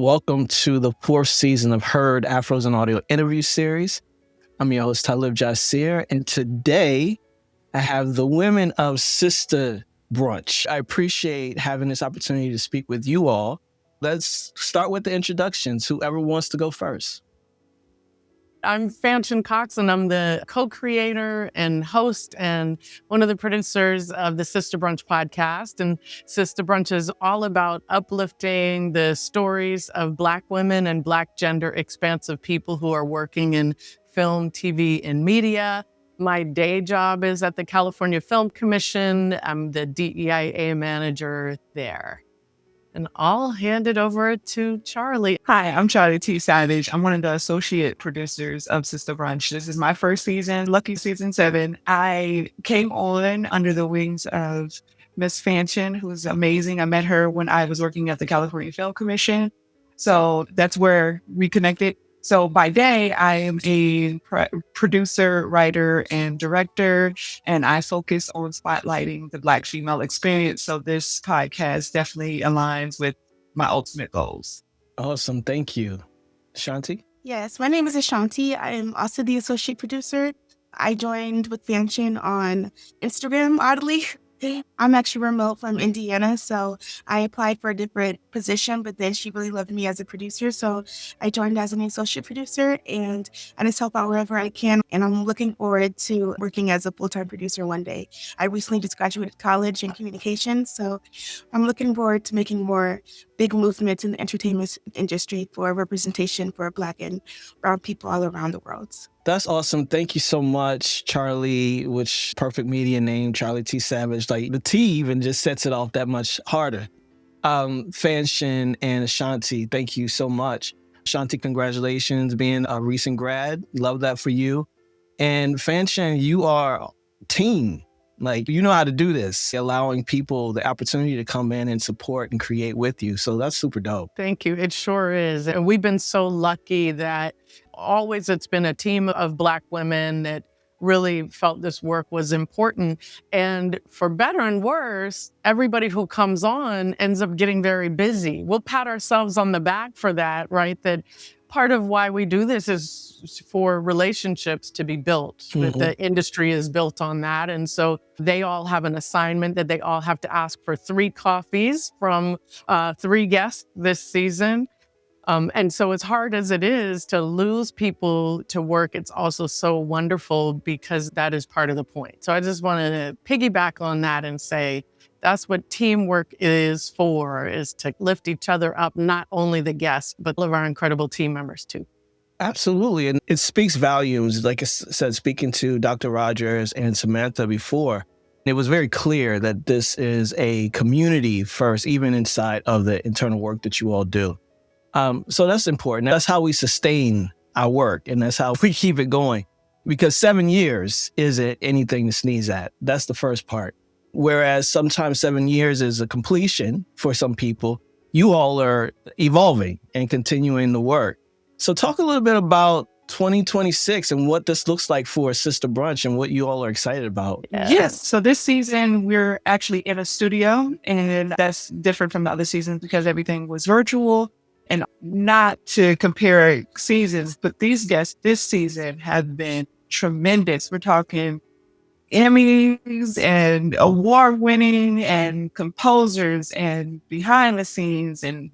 Welcome to the fourth season of Heard Afros Audio Interview Series. I'm your host, Talib Jasir, and today I have the women of Sista Brunch. I appreciate having this opportunity to speak with you all. Let's start with the introductions. Whoever wants to go first. I'm Fanshen Cox, and I'm the co-creator and host and one of the producers of the Sista Brunch podcast. And Sista Brunch is all about uplifting the stories of Black women and Black gender expansive people who are working in film, TV, and media. My day job is at the California Film Commission. I'm the DEIA manager there. And I'll hand it over to Charlie. Hi, I'm Charlie T. Savage. I'm one of the associate producers of Sista Brunch. This is my first season, lucky season 7. I came on under the wings of Miss Fanshen, who's amazing. I met her when I was working at the California Film Commission. So that's where we connected. So by day, I am a producer, writer, and director, and I focus on spotlighting the Black female experience. So this podcast definitely aligns with my ultimate goals. Awesome. Thank you. Ashanti? Yes, my name is Ashanti. I am also the associate producer. I joined with Fanshen on Instagram, oddly. I'm actually remote from Indiana, so I applied for a different position, but then she really loved me as a producer, so I joined as an associate producer, and I just help out wherever I can, and I'm looking forward to working as a full-time producer one day. I recently just graduated college in communication, so I'm looking forward to making more big movements in the entertainment industry for representation for Black and brown people all around the world. That's awesome. Thank you so much, Charlie, which perfect media name, Charlie T. Savage. Like the T even just sets it off that much harder. Fanshen and Ashanti, thank you so much. Ashanti, congratulations being a recent grad. Love that for you. And Fanshen, you are team. Like, you know how to do this, allowing people the opportunity to come in and support and create with you. So that's super dope. Thank you. It sure is. And we've been so lucky that always it's been a team of Black women that really felt this work was important. And for better and worse, everybody who comes on ends up getting very busy. We'll pat ourselves on the back for that, right? That part of why we do this is for relationships to be built. Mm-hmm. The industry is built on that. And so they all have an assignment that they all have to ask for 3 coffees from 3 guests this season. And so as hard as it is to lose people to work, it's also so wonderful because that is part of the point. So I just wanted to piggyback on that and say, that's what teamwork is for, is to lift each other up, not only the guests, but all of our incredible team members too. Absolutely. And it speaks volumes. Like I said, speaking to Dr. Rogers and Samantha before, it was very clear that this is a community first, even inside of the internal work that you all do. So that's important. That's how we sustain our work, and that's how we keep it going. Because 7 years isn't anything to sneeze at. That's the first part. Whereas sometimes 7 years is a completion for some people, you all are evolving and continuing the work. So talk a little bit about 2026 and what this looks like for Sista Brunch and what you all are excited about. Yes. So this season, we're actually in a studio, and that's different from the other seasons because everything was virtual. And not to compare seasons, but these guests this season have been tremendous. We're talking Emmys and award-winning and composers and behind the scenes and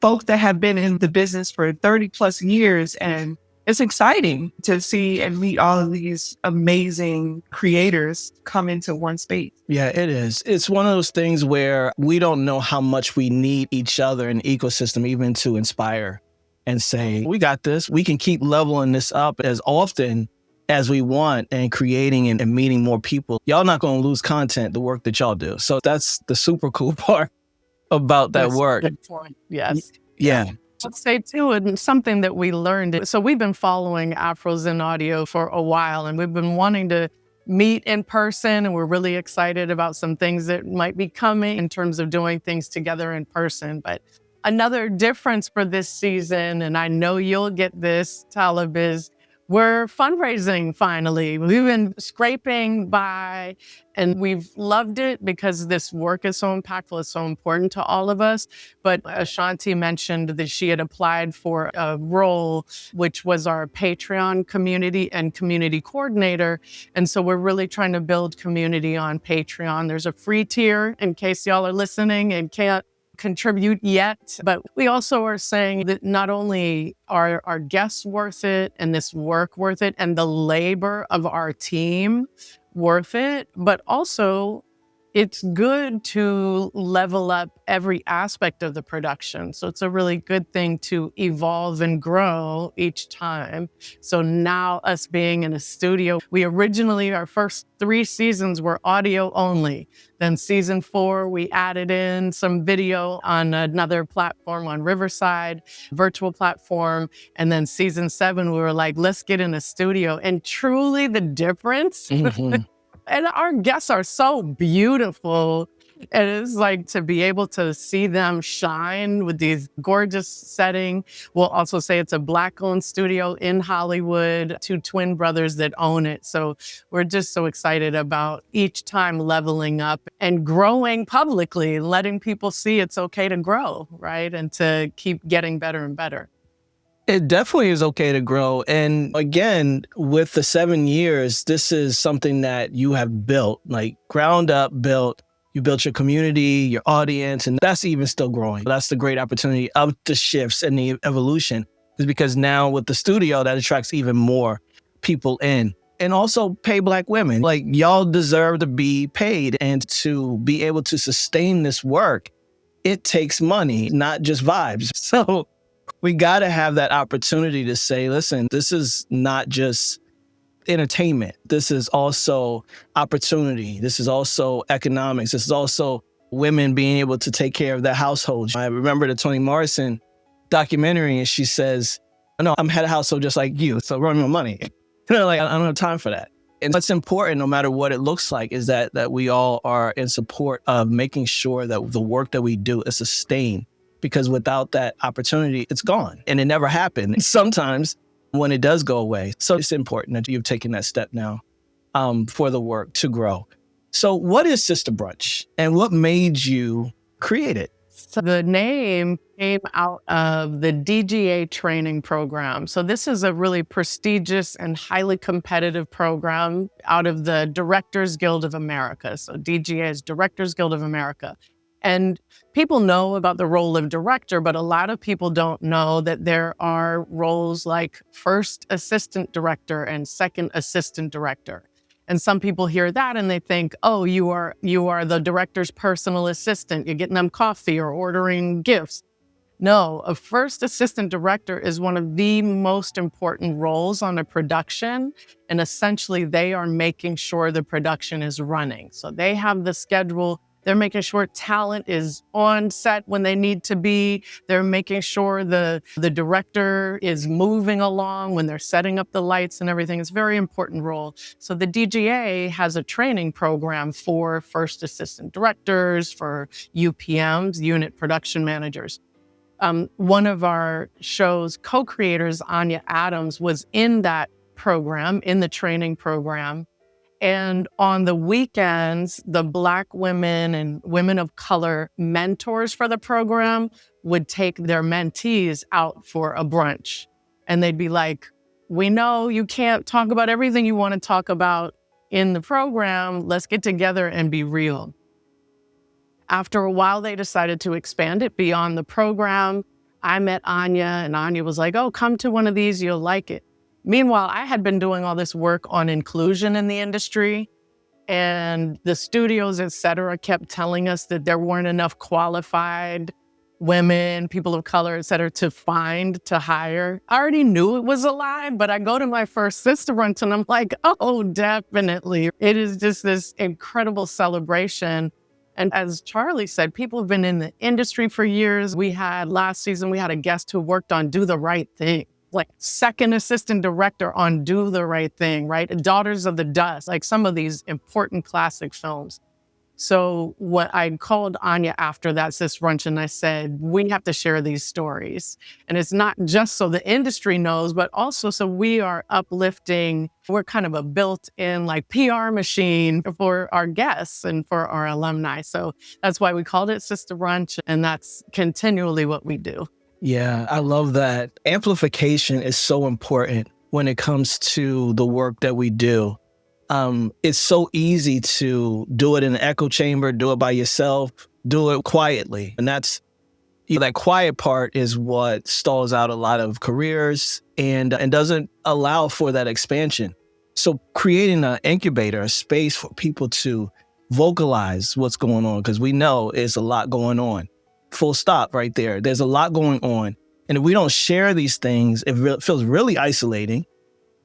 folks that have been in the business for 30 plus years. And it's exciting to see and meet all of these amazing creators come into one space. Yeah, it is. It's one of those things where we don't know how much we need each other in the ecosystem, even to inspire and say, we got this. We can keep leveling this up as often as we want and creating and meeting more people. Y'all not going to lose content, the work that y'all do. So that's the super cool part about that work. Good point. Yes. Yeah. Let's say too, and something that we learned. So we've been following Afros in Audio for a while, and we've been wanting to meet in person, and we're really excited about some things that might be coming in terms of doing things together in person. But another difference for this season, and I know you'll get this, Talib, is We're fundraising finally. We've been scraping by and we've loved it because this work is so impactful. It's so important to all of us. But Ashanti mentioned that she had applied for a role, which was our Patreon community and community coordinator. And so we're really trying to build community on Patreon. There's a free tier in case y'all are listening and can't contribute yet, but we also are saying that not only are our guests worth it and this work worth it and the labor of our team worth it, but also it's good to level up every aspect of the production. So it's a really good thing to evolve and grow each time. So now us being in a studio, our first 3 seasons were audio only. Then season 4, we added in some video on another platform on Riverside, virtual platform. And then season 7, we were like, let's get in a studio. And truly the difference and our guests are so beautiful. And it's like to be able to see them shine with these gorgeous setting. We'll also say it's a Black-owned studio in Hollywood, 2 twin brothers that own it. So we're just so excited about each time leveling up and growing publicly, letting people see it's okay to grow, right? And to keep getting better and better. It definitely is okay to grow. And again, with the 7 years, this is something that you have built, like ground up built. You built your community, your audience, and that's even still growing. That's the great opportunity of the shifts and the evolution, is because now with the studio, that attracts even more people in. And also pay Black women. Like, y'all deserve to be paid, and to be able to sustain this work, it takes money, not just vibes. So we got to have that opportunity to say, listen, this is not just entertainment. This is also opportunity. This is also economics. This is also women being able to take care of their households. I remember the Toni Morrison documentary, and she says, no, I'm head of household just like you, so run my money. Like, I don't have time for that. And what's important, no matter what it looks like, is that we all are in support of making sure that the work that we do is sustained. Because without that opportunity, it's gone. And it never happened. Sometimes when it does go away. So it's important that you've taken that step now for the work to grow. So what is Sista Brunch, and what made you create it? So the name came out of the DGA training program. So this is a really prestigious and highly competitive program out of the Directors Guild of America. So DGA is Directors Guild of America. And people know about the role of director, but a lot of people don't know that there are roles like first assistant director and second assistant director. And some people hear that and they think, oh, you are the director's personal assistant. You're getting them coffee or ordering gifts. No, a first assistant director is one of the most important roles on a production. And essentially, they are making sure the production is running. So they have the schedule. They're making sure talent is on set when they need to be. They're making sure the director is moving along when they're setting up the lights and everything. It's a very important role. So the DGA has a training program for first assistant directors, for UPMs, unit production managers. One of our show's co-creators, Anya Adams, was in that program, in the training program. And on the weekends, the Black women and women of color mentors for the program would take their mentees out for a brunch. And they'd be like, we know you can't talk about everything you want to talk about in the program. Let's get together and be real. After a while, they decided to expand it beyond the program. I met Anya, and Anya was like, oh, come to one of these, you'll like it. Meanwhile, I had been doing all this work on inclusion in the industry, and the studios, et cetera, kept telling us that there weren't enough qualified women, people of color, et cetera, to hire. I already knew it was a lie, but I go to my first Sista Brunch and I'm like, oh, definitely. It is just this incredible celebration. And as Charlie said, people have been in the industry for years. Last season, we had a guest who worked on Do the Right Thing. Like second assistant director on Do the Right Thing, right? Daughters of the Dust, like some of these important classic films. So what I called Anya after that Sister Brunch and I said, we have to share these stories. And it's not just so the industry knows, but also so we are uplifting. We're kind of a built-in like PR machine for our guests and for our alumni. So that's why we called it Sister Brunch. And that's continually what we do. Yeah, I love that. Amplification is so important when it comes to the work that we do. It's so easy to do it in an echo chamber, do it by yourself, do it quietly. And that's, that quiet part is what stalls out a lot of careers and doesn't allow for that expansion. So creating an incubator, a space for people to vocalize what's going on, because we know it's a lot going on. Full stop right there. There's a lot going on. And if we don't share these things, it feels really isolating.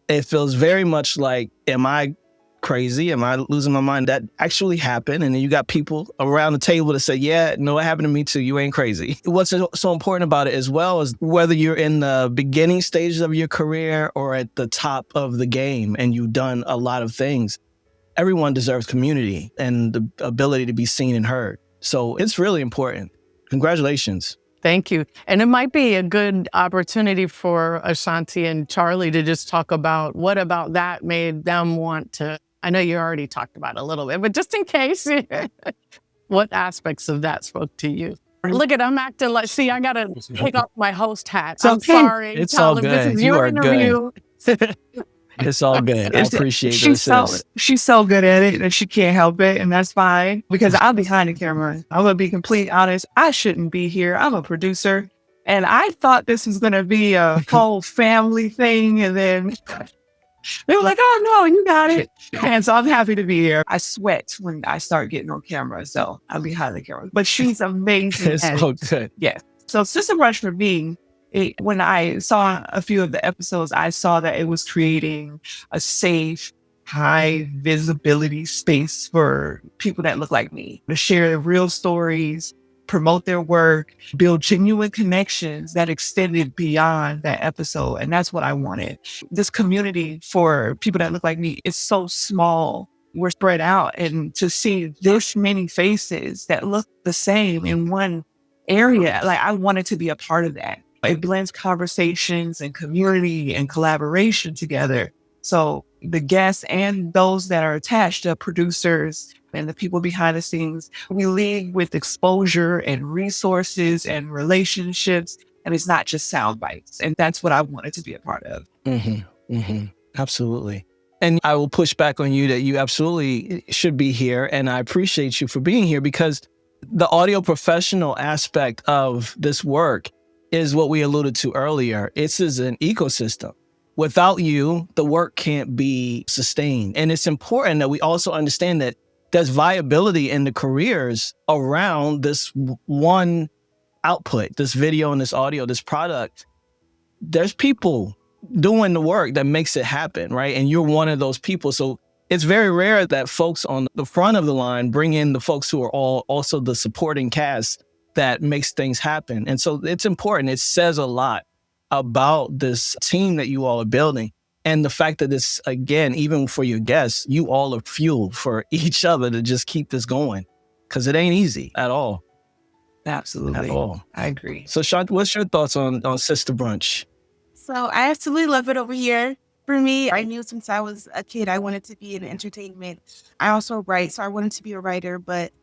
It feels very much like, am I crazy? Am I losing my mind? That actually happened. And then you got people around the table that say, yeah, no, it happened to me too. You ain't crazy. What's so important about it as well is whether you're in the beginning stages of your career or at the top of the game and you've done a lot of things, everyone deserves community and the ability to be seen and heard. So it's really important. Congratulations. Thank you. And it might be a good opportunity for Ashanti and Charlie to just talk about what about that made them want to. I know you already talked about it a little bit, but just in case, what aspects of that spoke to you? Look at, I'm acting like, see, I got to take off my host hat. I'm sorry. It's Talib, all good. This is You your are interview. It's all good. I appreciate she's so good at it that she can't help it, and that's fine because I'm behind the camera. I'm gonna be completely honest. I shouldn't be here. I'm a producer, and I thought this was gonna be a whole family thing, and then they were like, "Oh no, you got it." And so I'm happy to be here. I sweat when I start getting on camera, so I'm behind the camera. But she's amazing. It's so good. Yeah. So Sister Brunch for me. When I saw a few of the episodes, I saw that it was creating a safe, high visibility space for people that look like me to share their real stories, promote their work, build genuine connections that extended beyond that episode. And that's what I wanted. This community for people that look like me is so small. We're spread out, and to see this many faces that look the same in one area, like I wanted to be a part of that. It blends conversations and community and collaboration together. So the guests and those that are attached to producers and the people behind the scenes, we lead with exposure and resources and relationships. And it's not just sound bites. And that's what I wanted to be a part of. Absolutely. And I will push back on you that you absolutely should be here. And I appreciate you for being here because the audio professional aspect of this work is what we alluded to earlier. It's as an ecosystem. Without you, the work can't be sustained. And it's important that we also understand that there's viability in the careers around this one output, this video and this audio, this product. There's people doing the work that makes it happen, right? And you're one of those people. So it's very rare that folks on the front of the line bring in the folks who are all also the supporting cast that makes things happen. And so it's important. It says a lot about this team that you all are building. And the fact that it's, again, even for your guests, you all are fuel for each other to just keep this going. Because it ain't easy at all. Absolutely. At all. I agree. So Shanti, what's your thoughts on Sister Brunch? So I absolutely love it over here. For me, I knew since I was a kid, I wanted to be in entertainment. I also write, so I wanted to be a writer, but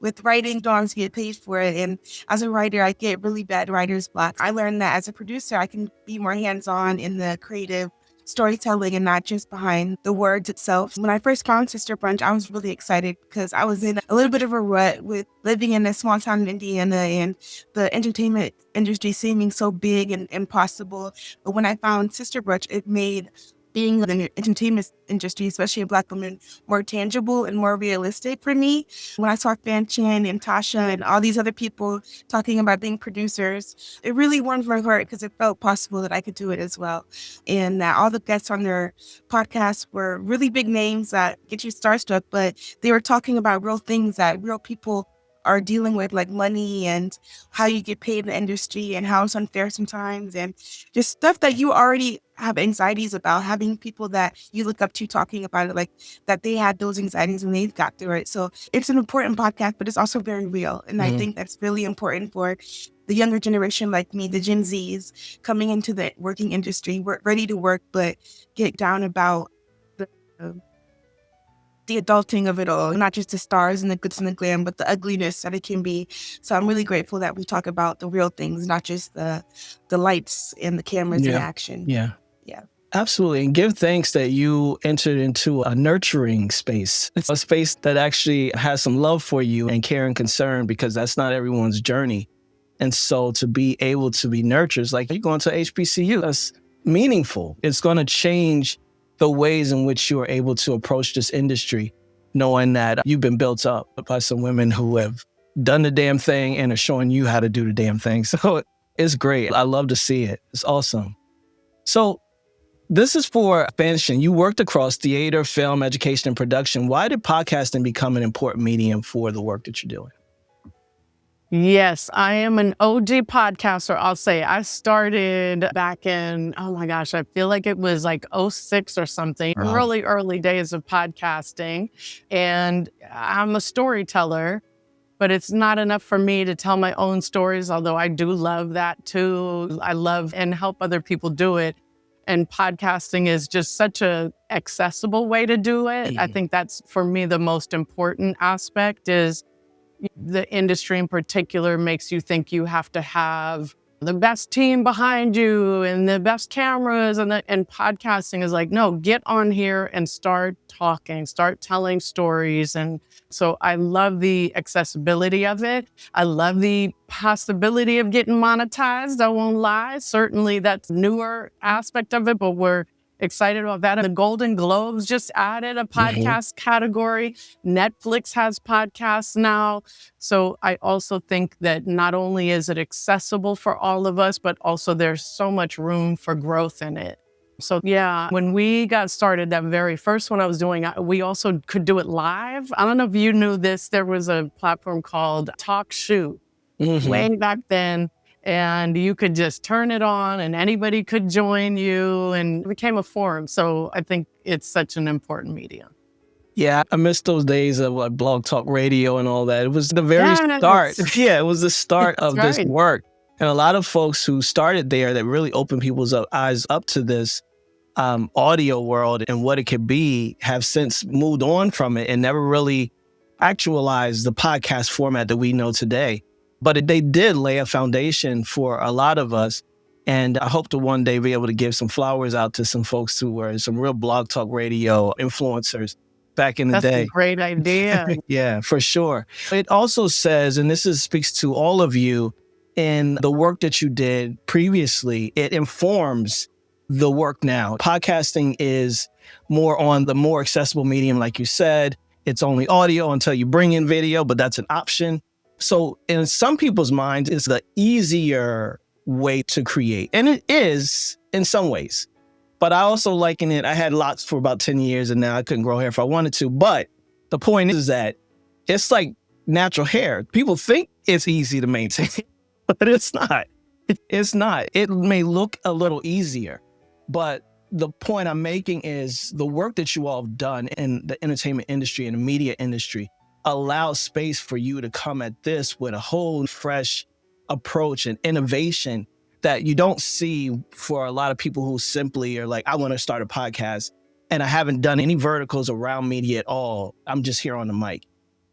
with writing, you don't always get paid for it. And as a writer, I get really bad writer's block. I learned that as a producer, I can be more hands-on in the creative storytelling and not just behind the words itself. When I first found Sister Brunch, I was really excited because I was in a little bit of a rut with living in a small town in Indiana and the entertainment industry seeming so big and impossible. But when I found Sister Brunch, it made being in the entertainment industry, especially a Black woman, more tangible and more realistic for me. When I saw Fanshen and Tasha and all these other people talking about being producers, it really warmed my heart because it felt possible that I could do it as well. And that all the guests on their podcast were really big names that get you starstruck, but they were talking about real things that real people are dealing with, like money and how you get paid in the industry and how it's unfair sometimes and just stuff that you already have anxieties about, having people that you look up to talking about it, like that they had those anxieties and they got through it. So it's an important podcast, but it's also very real. And I think that's really important for the younger generation like me, the Gen Zs coming into the working industry. We're ready to work, but get down about the adulting of it all, not just the stars and the glitz and the glam, but the ugliness that it can be. So I'm really grateful that we talk about the real things, not just the lights and the cameras and action. Yeah. Yeah. Absolutely. And give thanks that you entered into a nurturing space. It's a space that actually has some love for you and care and concern, because that's not everyone's journey. And so to be able to be nurtured, like you're going to HBCU, that's meaningful. It's going to change the ways in which you are able to approach this industry, knowing that you've been built up by some women who have done the damn thing and are showing you how to do the damn thing. So it's great. I love to see it. It's awesome. So this is for Fanshen. You worked across theater, film, education, and production. Why did podcasting become an important medium for the work that you're doing? Yes, I am an OG podcaster. I'll say I started back in, oh my gosh, I feel like it was like '06 or something, really early days of podcasting. And I'm a storyteller, but it's not enough for me to tell my own stories, although I do love that too. I love and help other people do it. And podcasting is just such a accessible way to do it. I think that's, for me, the most important aspect is the industry in particular makes you think you have to have the best team behind you and the best cameras, and podcasting is like, no, get on here and start talking, start telling stories. And so I love the accessibility of it. I love the possibility of getting monetized. I won't lie. Certainly that's a newer aspect of it, but we're excited about that. And the Golden Globes just added a podcast category. Netflix has podcasts now. So I also think that not only is it accessible for all of us, but also there's so much room for growth in it. So yeah, when we got started, that very first one I was doing, we also could do it live. I don't know if you knew this. There was a platform called Talk Shoot way back then. And you could just turn it on and anybody could join you, and it became a forum. So I think it's such an important medium. Yeah, I miss those days of like Blog Talk Radio and all that. It was the very start. Yeah, it was the start of this work. And a lot of folks who started there that really opened people's eyes up to this audio world and what it could be have since moved on from it and never really actualized the podcast format that we know today. But they did lay a foundation for a lot of us. And I hope to one day be able to give some flowers out to some folks who were some real Blog Talk Radio influencers back in the day. That's a great idea. Yeah, for sure. It also says, and this speaks to all of you, in the work that you did previously, it informs the work now. Podcasting is more on the more accessible medium, like you said. It's only audio until you bring in video, but that's an option. So in some people's minds, it's the easier way to create. And it is in some ways. But I also liken it, I had locks for about 10 years and now I couldn't grow hair if I wanted to. But the point is that it's like natural hair. People think it's easy to maintain, but it's not. It's not. It may look a little easier. But the point I'm making is the work that you all have done in the entertainment industry and the media industry allow space for you to come at this with a whole fresh approach and innovation that you don't see for a lot of people who simply are like, I want to start a podcast and I haven't done any verticals around media at all. I'm just here on the mic.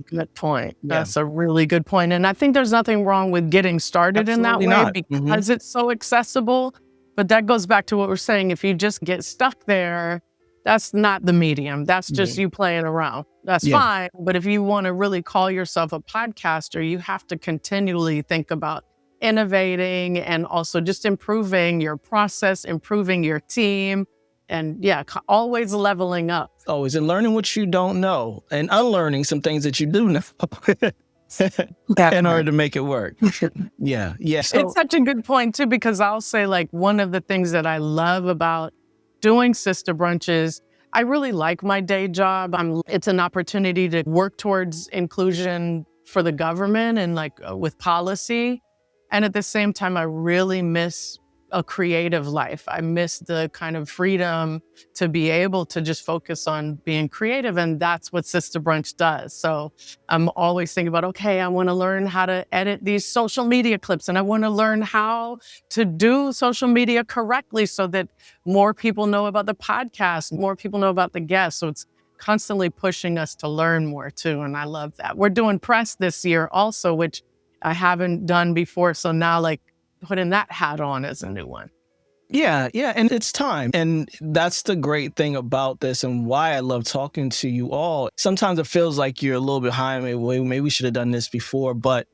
Good point. Yeah. That's a really good point. And I think there's nothing wrong with getting started in that way because it's so accessible. But that goes back to what we're saying. If you just get stuck there, that's not the medium. That's just you playing around. That's fine. But if you want to really call yourself a podcaster, you have to continually think about innovating and also just improving your process, improving your team, and always leveling up. Always, and learning what you don't know and unlearning some things that you do know in order to make it work. Yeah. So, it's such a good point too, because I'll say like one of the things that I love about doing Sista Brunch is I really like my day job. It's an opportunity to work towards inclusion for the government and like with policy. And at the same time, I really miss a creative life. I miss the kind of freedom to be able to just focus on being creative. And that's what Sista Brunch does. So I'm always thinking about, okay, I want to learn how to edit these social media clips, and I want to learn how to do social media correctly so that more people know about the podcast, more people know about the guests. So it's constantly pushing us to learn more too. And I love that. We're doing press this year also, which I haven't done before. So now like putting that hat on as a new one. Yeah, and it's time. And that's the great thing about this and why I love talking to you all. Sometimes it feels like you're a little behind. Maybe we should have done this before, but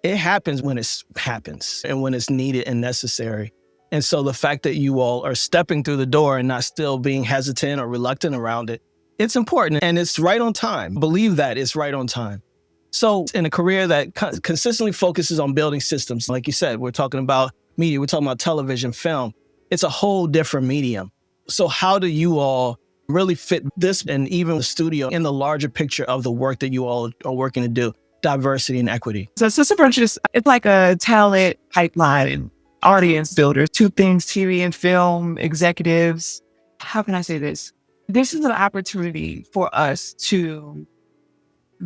it happens when it happens and when it's needed and necessary. And so the fact that you all are stepping through the door and not still being hesitant or reluctant around it, it's important and it's right on time. Believe that it's right on time. So in a career that consistently focuses on building systems, like you said, we're talking about media, we're talking about television, film. It's a whole different medium. So how do you all really fit this and even the studio in the larger picture of the work that you all are working to do, diversity and equity? So Sista Brunch it's like a talent pipeline and audience builder. Two things, TV and film executives. How can I say this? This is an opportunity for us to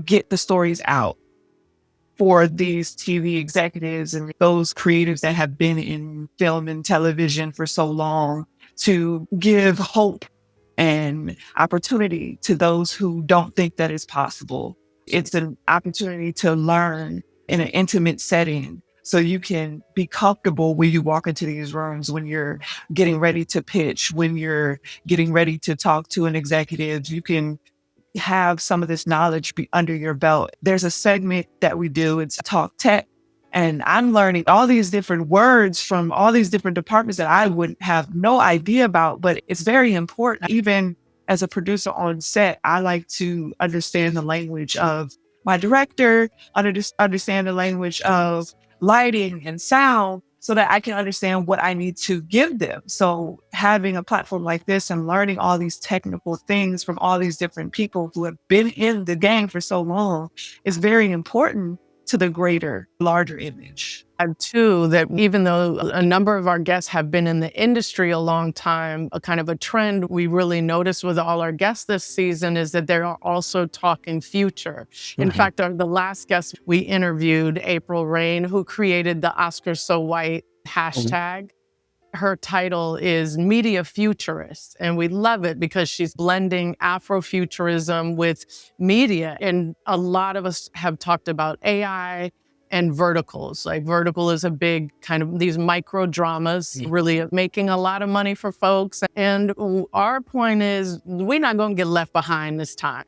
get the stories out for these TV executives and those creatives that have been in film and television for so long, to give hope and opportunity to those who don't think that it's possible. It's an opportunity to learn in an intimate setting so you can be comfortable when you walk into these rooms, when you're getting ready to pitch, when you're getting ready to talk to an executive. You can have some of this knowledge be under your belt. There's a segment that we do, it's Talk Tech. And I'm learning all these different words from all these different departments that I would have no idea about, but it's very important. Even as a producer on set, I like to understand the language of my director, understand the language of lighting and sound so that I can understand what I need to give them. So having a platform like this and learning all these technical things from all these different people who have been in the game for so long is very important to the greater, larger image. And too, that even though a number of our guests have been in the industry a long time, a kind of a trend we really noticed with all our guests this season is that they're also talking future. In fact, the last guest we interviewed, April Rain, who created the Oscars So White hashtag. Her title is Media Futurist, and we love it because she's blending Afrofuturism with media. And a lot of us have talked about AI and verticals. Like vertical is a big kind of these micro dramas, really making a lot of money for folks. And our point is we're not going to get left behind this time.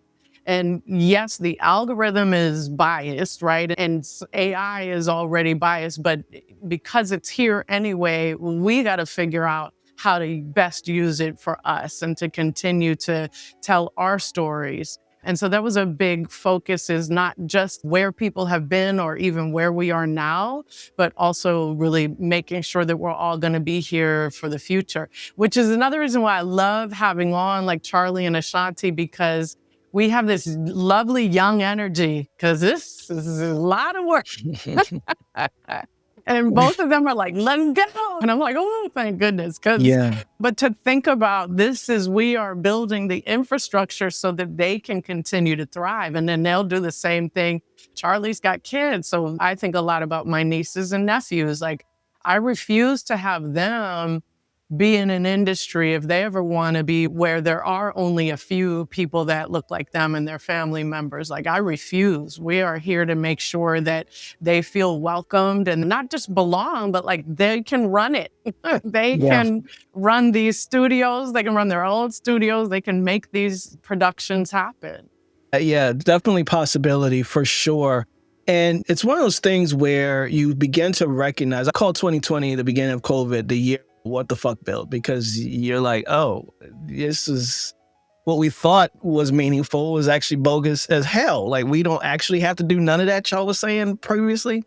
And yes, the algorithm is biased, right? And AI is already biased, but because it's here anyway, we got to figure out how to best use it for us and to continue to tell our stories. And so that was a big focus, is not just where people have been or even where we are now, but also really making sure that we're all going to be here for the future, which is another reason why I love having on like Charlie and Ashanti, because we have this lovely young energy, because this is a lot of work. And both of them are like, let's go. And I'm like, oh, thank goodness. But to think about this is we are building the infrastructure so that they can continue to thrive. And then they'll do the same thing. Charlie's got kids. So I think a lot about my nieces and nephews. Like, I refuse to have them be in an industry, if they ever want to be, where there are only a few people that look like them and their family members. Like, I refuse. We are here to make sure that they feel welcomed and not just belong, but like they can run it. They can run these studios. They can run their own studios. They can make these productions happen. Yeah, definitely possibility for sure. And it's one of those things where you begin to recognize, I call 2020, the beginning of COVID, the year what the fuck built, because you're like, oh, this is what we thought was meaningful was actually bogus as hell. Like, we don't actually have to do none of that y'all was saying previously.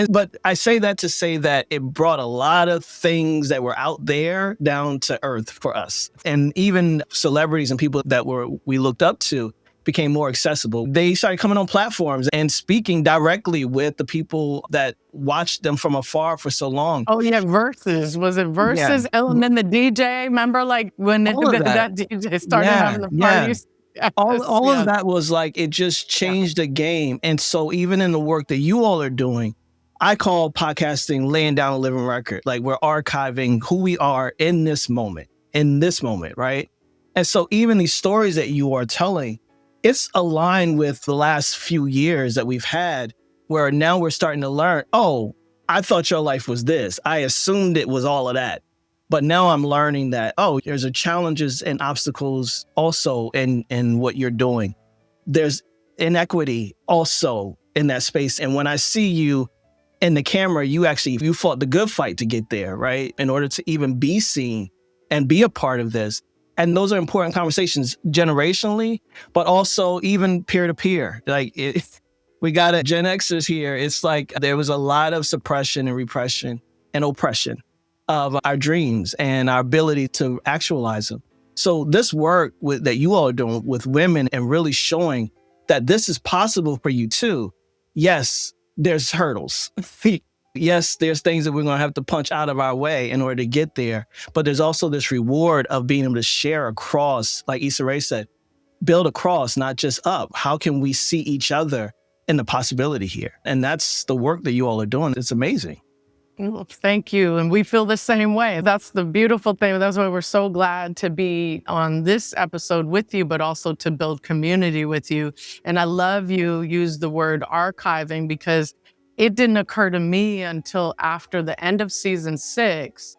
But I say that to say that it brought a lot of things that were out there down to earth for us. And even celebrities and people that we looked up to, became more accessible. They started coming on platforms and speaking directly with the people that watched them from afar for so long. Oh yeah, Versus. Was it Versus? Yeah. And then the DJ, remember like when All of that DJ started having the parties? All Yes. of that was like, it just changed the game. And so even in the work that you all are doing, I call podcasting laying down a living record. Like, we're archiving who we are in this moment, right? And so even these stories that you are telling, it's aligned with the last few years that we've had, where now we're starting to learn, oh, I thought your life was this. I assumed it was all of that. But now I'm learning that, oh, there's challenges and obstacles also in what you're doing. There's inequity also in that space. And when I see you in the camera, you fought the good fight to get there, right? In order to even be seen and be a part of this. And those are important conversations generationally, but also even peer to peer. Like, we got a Gen Xers here. It's like there was a lot of suppression and repression and oppression of our dreams and our ability to actualize them. So this work that you all are doing with women and really showing that this is possible for you too. Yes, there's hurdles. Yes, there's things that we're going to have to punch out of our way in order to get there. But there's also this reward of being able to share across, like Issa Rae said, build across, not just up. How can we see each other in the possibility here? And that's the work that you all are doing. It's amazing. Well, thank you. And we feel the same way. That's the beautiful thing. That's why we're so glad to be on this episode with you, but also to build community with you. And I love you use the word archiving, because it didn't occur to me until after the end of season 6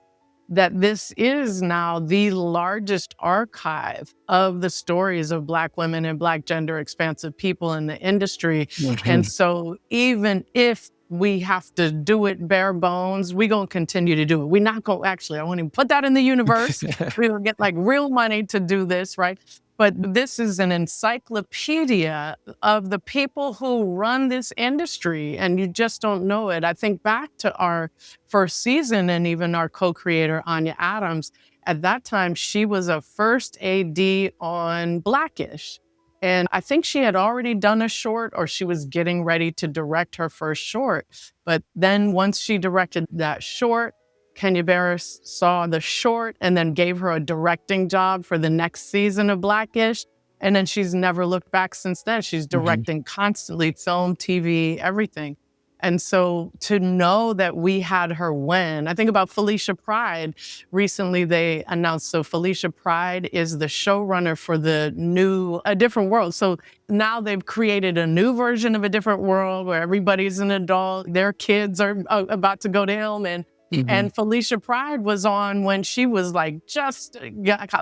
that this is now the largest archive of the stories of Black women and Black gender expansive people in the industry. Mm-hmm. And so even if we have to do it bare bones, we're going to continue to do it. We're not going to actually, I won't even put that in the universe. We will get like real money to do this, right? But this is an encyclopedia of the people who run this industry, and you just don't know it. I think back to our first season and even our co-creator, Anya Adams. At that time, she was a first AD on Blackish. And I think she had already done a short, or she was getting ready to direct her first short. But then once she directed that short, Kenya Barris saw the short and then gave her a directing job for the next season of Blackish. And then she's never looked back since then. She's directing constantly, film, TV, everything. And so to know that we had her win, I think about Felicia Pride. Recently, they announced, so Felicia Pride is the showrunner for the new A Different World. So now they've created a new version of A Different World where everybody's an adult. Their kids are about to go to Hillman. And Felicia Pride was on when she was like just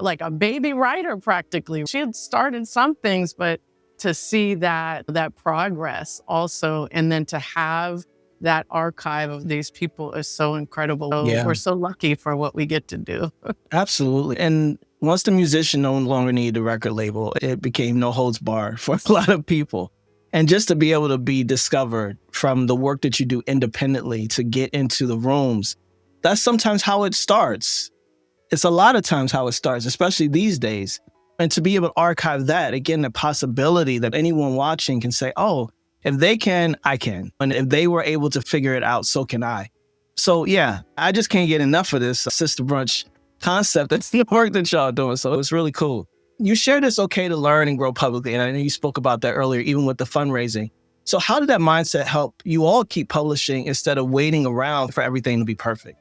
like a baby writer practically. She had started some things, but to see that progress also, and then to have that archive of these people is so incredible. So we're so lucky for what we get to do. Absolutely. And once the musician no longer needed a record label, it became no holds barred for a lot of people. And just to be able to be discovered from the work that you do independently to get into the rooms, that's sometimes how it starts. It's a lot of times how it starts, especially these days. And to be able to archive that, again, the possibility that anyone watching can say, oh, if they can, I can. And if they were able to figure it out, so can I. So yeah, I just can't get enough of this Sista Brunch concept. That's the work that y'all doing. So it's really cool. You shared it's okay to learn and grow publicly. And I know you spoke about that earlier, even with the fundraising. So how did that mindset help you all keep publishing instead of waiting around for everything to be perfect?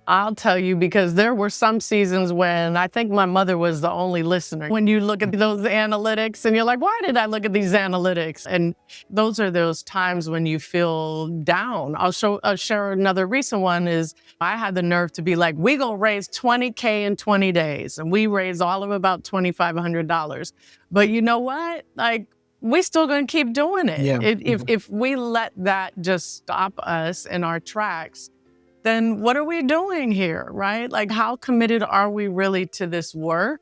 I'll tell you, because there were some seasons when I think my mother was the only listener. When you look at those analytics and you're like, why did I look at these analytics? And those are those times when you feel down. I'll share another recent one is I had the nerve to be like, we gonna raise $20K in 20 days. And we raised all of about $2,500. But you know what? Like, we still gonna keep doing it. Yeah. If we let that just stop us in our tracks, then what are we doing here, right? Like, how committed are we really to this work?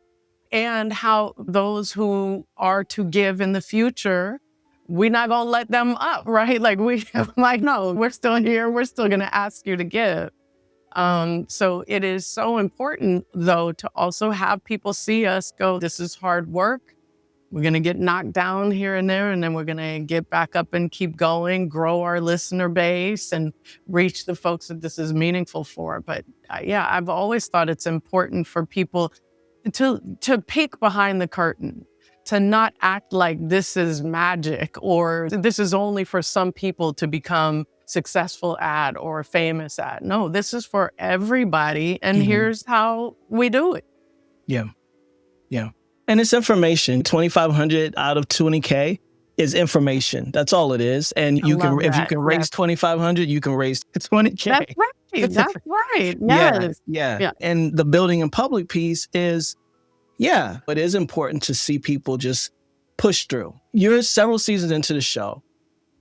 And how those who are to give in the future, we're not gonna let them up, right? Like, no, we're still here. We're still gonna ask you to give. So it is so important, though, to also have people see us go, this is hard work. We're going to get knocked down here and there, and then we're going to get back up and keep going, grow our listener base, and reach the folks that this is meaningful for. But yeah, I've always thought it's important for people to peek behind the curtain, to not act like this is magic or this is only for some people to become successful at or famous at. No, this is for everybody, and here's how we do it. Yeah. Yeah. And it's information. 2,500 out of 20K is information. That's all it is. And if you can raise 2,500, you can raise 20K. That's right. That's right. Yes. Yeah. And the building and public piece is, it is important to see people just push through. You're several seasons into the show,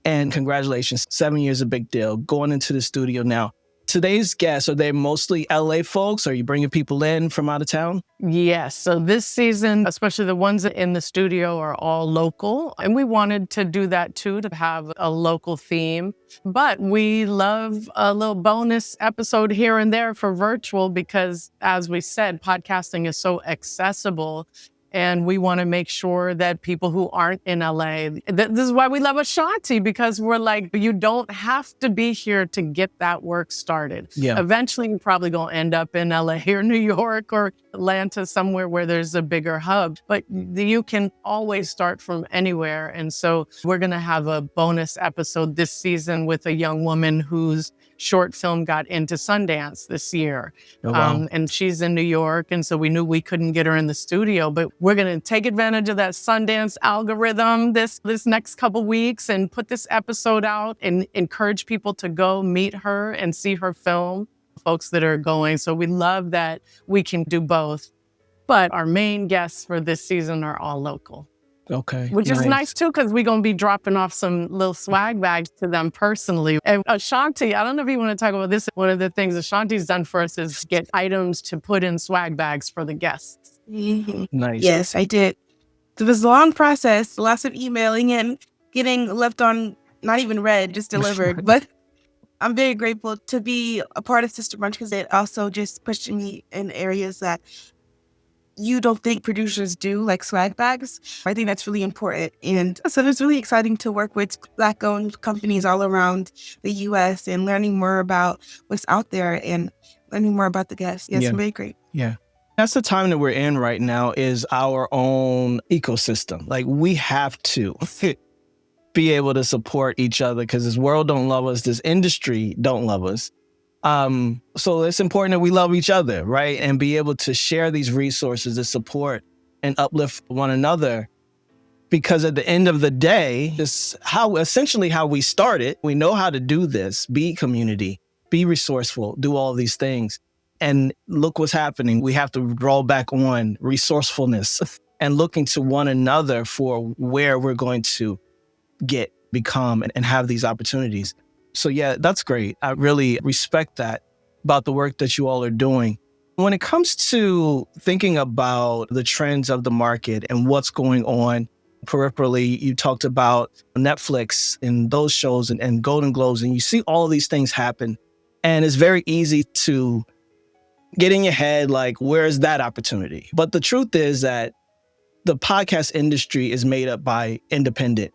and congratulations, 7 years, a big deal. Going into the studio now. Today's guests, are they mostly LA folks? Are you bringing people in from out of town? Yes. So this season, especially the ones in the studio, are all local. And we wanted to do that too, to have a local theme. But we love a little bonus episode here and there for virtual because, as we said, podcasting is so accessible. And we want to make sure that people who aren't in LA, this is why we love Ashanti, because we're like, you don't have to be here to get that work started. Yeah. Eventually, you're probably going to end up in LA or New York or Atlanta, somewhere where there's a bigger hub. But you can always start from anywhere. And so we're going to have a bonus episode this season with a young woman whose short film got into Sundance this year. Oh, wow. And she's in New York. And so we knew we couldn't get her in the studio, but we're going to take advantage of that Sundance algorithm this next couple weeks and put this episode out and encourage people to go meet her and see her film, folks that are going. So we love that we can do both. But our main guests for this season are all local. Okay. Which is nice too, because we're going to be dropping off some little swag bags to them personally. And Ashanti, I don't know if you want to talk about this. One of the things Ashanti's done for us is get items to put in swag bags for the guests. Mm-hmm. Nice. Yes, I did. It was a long process, lots of emailing and getting left on, not even read, just delivered. But I'm very grateful to be a part of Sista Brunch because it also just pushed me in areas that you don't think producers do, like swag bags. I think that's really important. And so it's really exciting to work with Black-owned companies all around the U.S. and learning more about what's out there and learning more about the guests. Yes, Yeah. I'm very great. Yeah. That's the time that we're in right now, is our own ecosystem. Like, we have to be able to support each other because this world don't love us. This industry don't love us. So it's important that we love each other, right? And be able to share these resources to support and uplift one another. Because at the end of the day, this essentially how we started. We know how to do this, be community, be resourceful, do all these things. And look what's happening. We have to roll back on resourcefulness and looking to one another for where we're going to become and have these opportunities. So yeah, that's great. I really respect that about the work that you all are doing. When it comes to thinking about the trends of the market and what's going on peripherally, you talked about Netflix and those shows and Golden Globes, and you see all of these things happen. And it's very easy to get in your head, like, where's that opportunity? But the truth is that the podcast industry is made up by independent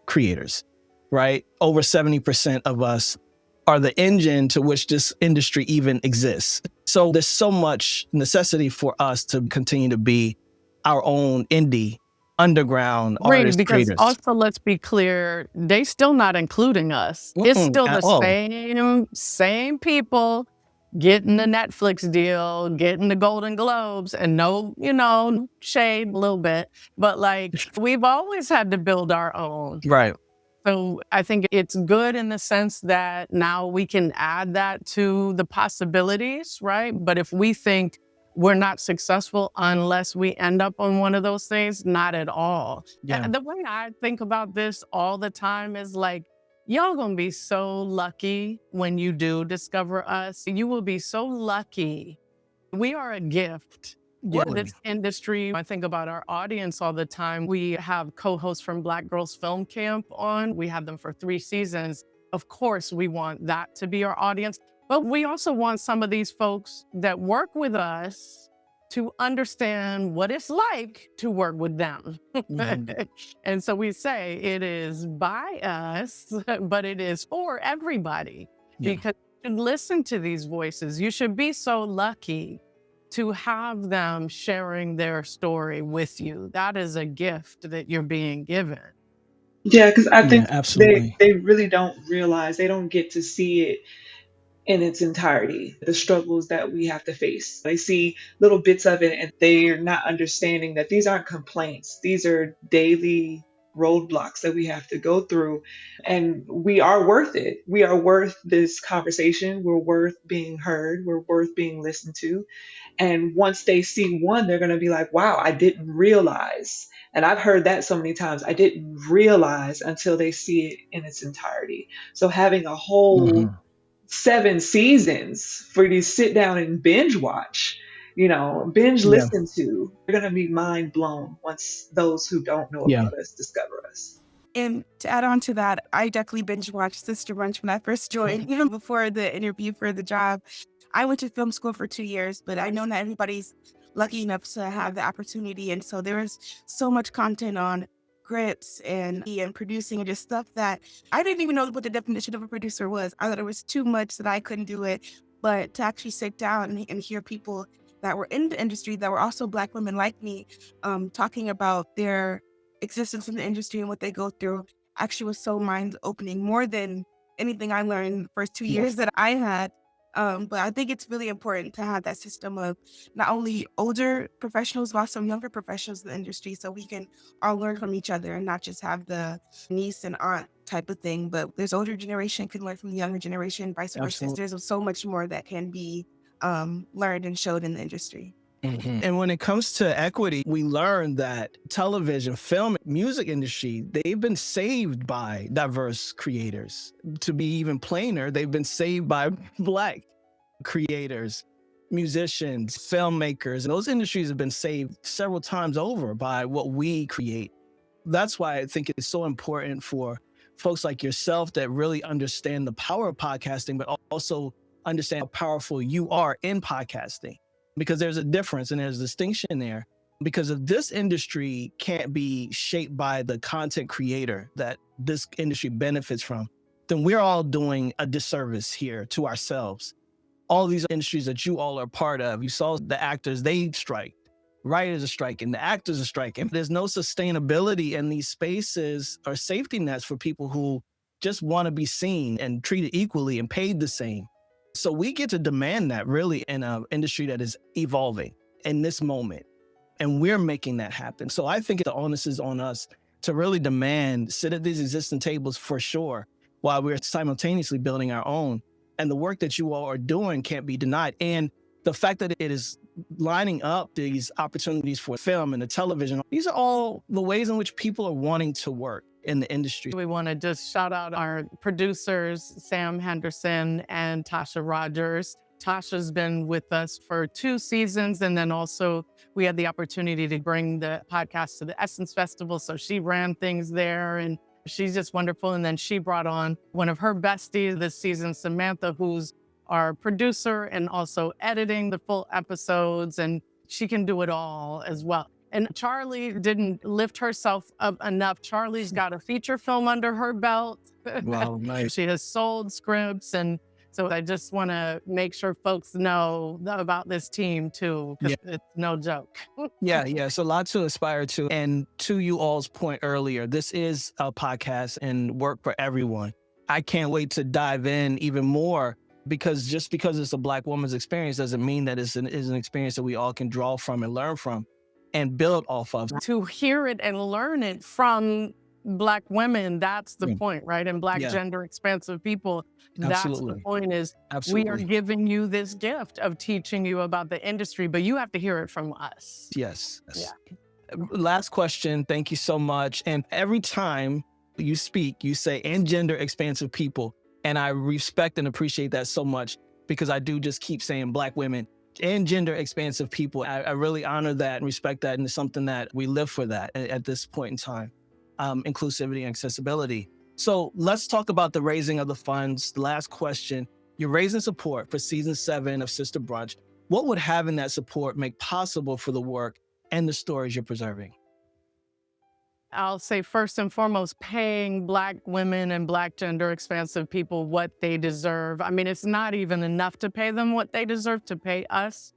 creators, right? Over 70% of us are the engine to which this industry even exists. So there's so much necessity for us to continue to be our own indie, underground artists, Because creators. also, let's be clear, they still not including us. It's still the same people getting the Netflix deal, getting the Golden Globes, and no, shade a little bit. But like, we've always had to build our own. Right. So I think it's good in the sense that now we can add that to the possibilities, right? But if we think we're not successful unless we end up on one of those things, not at all. Yeah. The way I think about this all the time is like, y'all gonna be so lucky when you do discover us. You will be so lucky. We are a gift. Yeah. This industry, I think about our audience all the time. We have co-hosts from Black Girls Film Camp on. We have them for 3 seasons. Of course, we want that to be our audience. But we also want some of these folks that work with us to understand what it's like to work with them. And so we say it is by us, but it is for everybody. Yeah. Because you should listen to these voices. You should be so lucky to have them sharing their story with you. That is a gift that you're being given. Yeah, because I Yeah, think absolutely. they really don't realize, they don't get to see it in its entirety, the struggles that we have to face. They see little bits of it and they're not understanding that these aren't complaints. These are daily roadblocks that we have to go through. And we are worth it. We are worth this conversation. We're worth being heard. We're worth being listened to. And once they see one, they're going to be like, wow, I didn't realize. And I've heard that so many times. I didn't realize until they see it in its entirety. So having a whole Mhm. 7 seasons for you to sit down and binge watch, binge Yeah. listen to, they're going to be mind blown once those who don't know Yeah. about us discover us. And to add on to that, I definitely binge watched Sista Brunch when I first joined, even before the interview for the job. I went to film school for 2 years, but I know not everybody's lucky enough to have the opportunity. And so there was so much content on grips and producing and just stuff that I didn't even know what the definition of a producer was. I thought it was too much that I couldn't do it. But to actually sit down and hear people that were in the industry that were also Black women like me, talking about their existence in the industry and what they go through actually was so mind-opening, more than anything I learned the first 2 Yeah. years that I had. But I think it's really important to have that system of not only older professionals, but also younger professionals in the industry, so we can all learn from each other and not just have the niece and aunt type of thing. But there's older generation can learn from the younger generation, vice versa. Absolutely. There's so much more that can be learned and showed in the industry. And when it comes to equity, we learned that television, film, music industry, they've been saved by diverse creators. To be even plainer, they've been saved by Black creators, musicians, filmmakers. And those industries have been saved several times over by what we create. That's why I think it's so important for folks like yourself that really understand the power of podcasting, but also understand how powerful you are in podcasting. Because there's a difference and there's a distinction there. Because if this industry can't be shaped by the content creator that this industry benefits from, then we're all doing a disservice here to ourselves. All these industries that you all are part of, you saw the actors, they strike, writers are striking, the actors are striking. There's no sustainability in these spaces or safety nets for people who just want to be seen and treated equally and paid the same. So we get to demand that really in an industry that is evolving in this moment. And we're making that happen. So I think the onus is on us to really demand, sit at these existing tables for sure, while we're simultaneously building our own. And the work that you all are doing can't be denied. And the fact that it is lining up these opportunities for film and the television, these are all the ways in which people are wanting to work in the industry. We want to just shout out our producers, Sam Henderson and Tasha Rogers. Tasha's been with us for 2 seasons. And then also we had the opportunity to bring the podcast to the Essence Festival. So she ran things there and she's just wonderful. And then she brought on one of her besties this season, Samantha, who's our producer and also editing the full episodes. And she can do it all as well. And Charlie didn't lift herself up enough. Charlie's got a feature film under her belt. Wow, nice. She has sold scripts. And so I just want to make sure folks know about this team too, because it's no joke. Yeah, it's a lot to aspire to. And to you all's point earlier, this is a podcast and work for everyone. I can't wait to dive in even more, because just because it's a Black woman's experience doesn't mean that it's an experience that we all can draw from and learn from and build off of. To hear it and learn it from Black women, that's the point, right? And Black gender expansive people, that's the point is we are giving you this gift of teaching you about the industry, but you have to hear it from us. Yes. Yeah. Last question. Thank you so much. And every time you speak, you say, and gender expansive people. And I respect and appreciate that so much, because I do just keep saying Black women and gender expansive people. I really honor that and respect that. And it's something that we live for that at this point in time. Inclusivity and accessibility. So let's talk about the raising of the funds. The last question, you're raising support for season 7 of Sista Brunch. what would having that support make possible for the work and the stories you're preserving? I'll say first and foremost, paying Black women and Black gender expansive people what they deserve. I mean, it's not even enough to pay them what they deserve, to pay us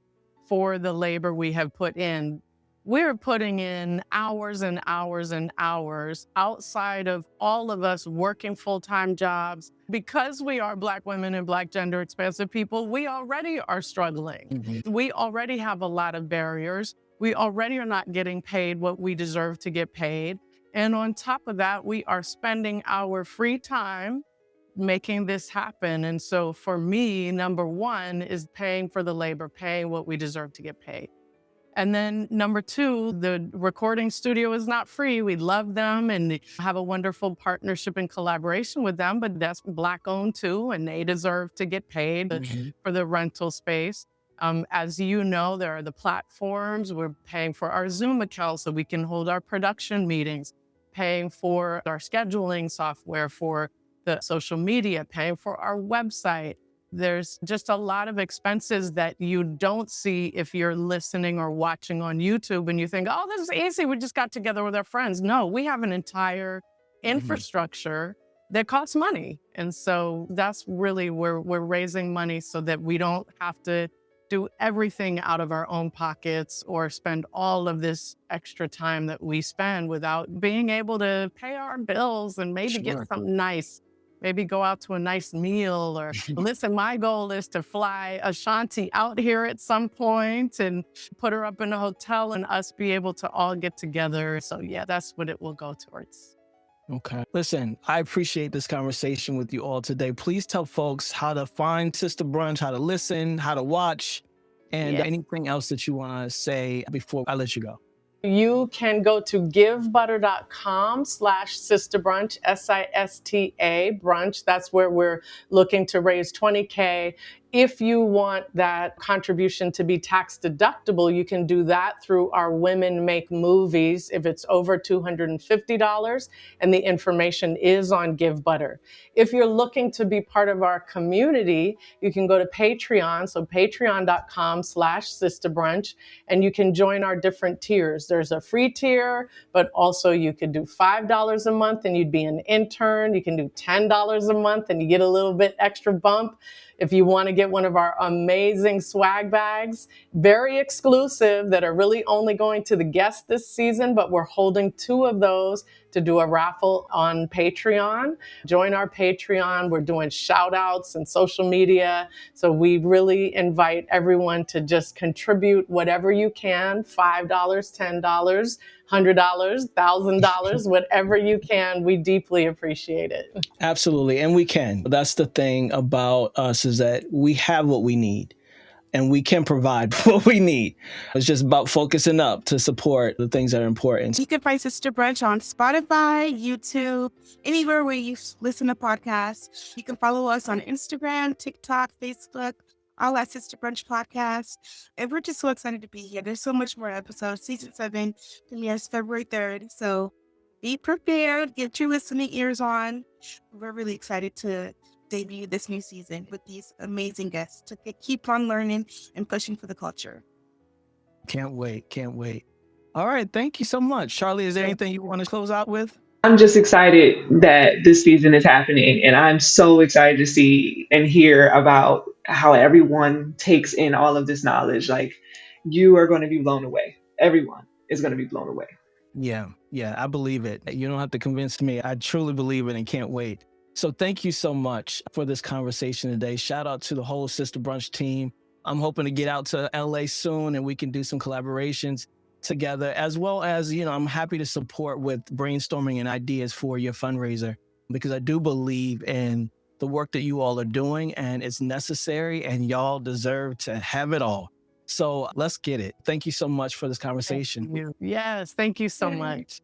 for the labor we have put in. We're putting in hours and hours and hours outside of all of us working full-time jobs. Because we are Black women and Black gender expansive people, we already are struggling. Mm-hmm. We already have a lot of barriers. We already are not getting paid what we deserve to get paid. And on top of that, we are spending our free time making this happen. And so for me, number one is paying for the labor, paying what we deserve to get paid. And then number two, the recording studio is not free. We love them and have a wonderful partnership and collaboration with them, but that's Black owned too, and they deserve to get paid for the rental space. As you know, there are the platforms. We're paying for our Zoom account so we can hold our production meetings, paying for our scheduling software, for the social media, paying for our website. There's just a lot of expenses that you don't see if you're listening or watching on YouTube and you think, oh, this is easy. We just got together with our friends. No, we have an entire infrastructure that costs money. And so that's really where we're raising money so that we don't have to do everything out of our own pockets or spend all of this extra time that we spend without being able to pay our bills and maybe get something nice. Maybe go out to a nice meal or listen, my goal is to fly Ashanti out here at some point and put her up in a hotel and us be able to all get together. So yeah, that's what it will go towards. Okay. Listen, I appreciate this conversation with you all today. Please tell folks how to find Sista Brunch, how to listen, how to watch, and anything else that you want to say before I let you go. You can go to givebutter.com/sistabrunch, SISTA brunch. That's where we're looking to raise $20K. If you want that contribution to be tax deductible, you can do that through our Women Make Movies if it's over $250, and the information is on GiveButter. If you're looking to be part of our community, you can go to Patreon, so patreon.com/sistabrunch, and you can join our different tiers. There's a free tier, but also you could do $5 a month and you'd be an intern. You can do $10 a month and you get a little bit extra bump. If you want to get one of our amazing swag bags, very exclusive, that are really only going to the guests this season, but we're holding 2 of those to do a raffle on Patreon. Join our Patreon. We're doing shout outs and social media. So we really invite everyone to just contribute whatever you can, $5, $10, $100, $1,000, whatever you can. We deeply appreciate it. Absolutely. And we can. That's the thing about us, is that we have what we need and we can provide what we need. It's just about focusing up to support the things that are important. You can find Sista Brunch on Spotify, YouTube, anywhere where you listen to podcasts. You can follow us on Instagram, TikTok, Facebook, all at Sista Brunch Podcast. And we're just so excited to be here. There's so much more episodes. Season 7 premieres February 3rd. So be prepared. Get your listening ears on. We're really excited to debut this new season with these amazing guests to keep on learning and pushing for the culture. Can't wait. Can't wait. All right. Thank you so much. Charlie, is there anything you want to close out with? I'm just excited that this season is happening, and I'm so excited to see and hear about how everyone takes in all of this knowledge. Like, you are going to be blown away. Everyone is going to be blown away. Yeah, I believe it. You don't have to convince me. I truly believe it and can't wait. So thank you so much for this conversation today. Shout out to the whole Sista Brunch team. I'm hoping to get out to LA soon and we can do some collaborations together, as well as, I'm happy to support with brainstorming and ideas for your fundraiser, because I do believe in the work that you all are doing and it's necessary and y'all deserve to have it all. So let's get it. Thank you so much for this conversation. Yes, thank you so much.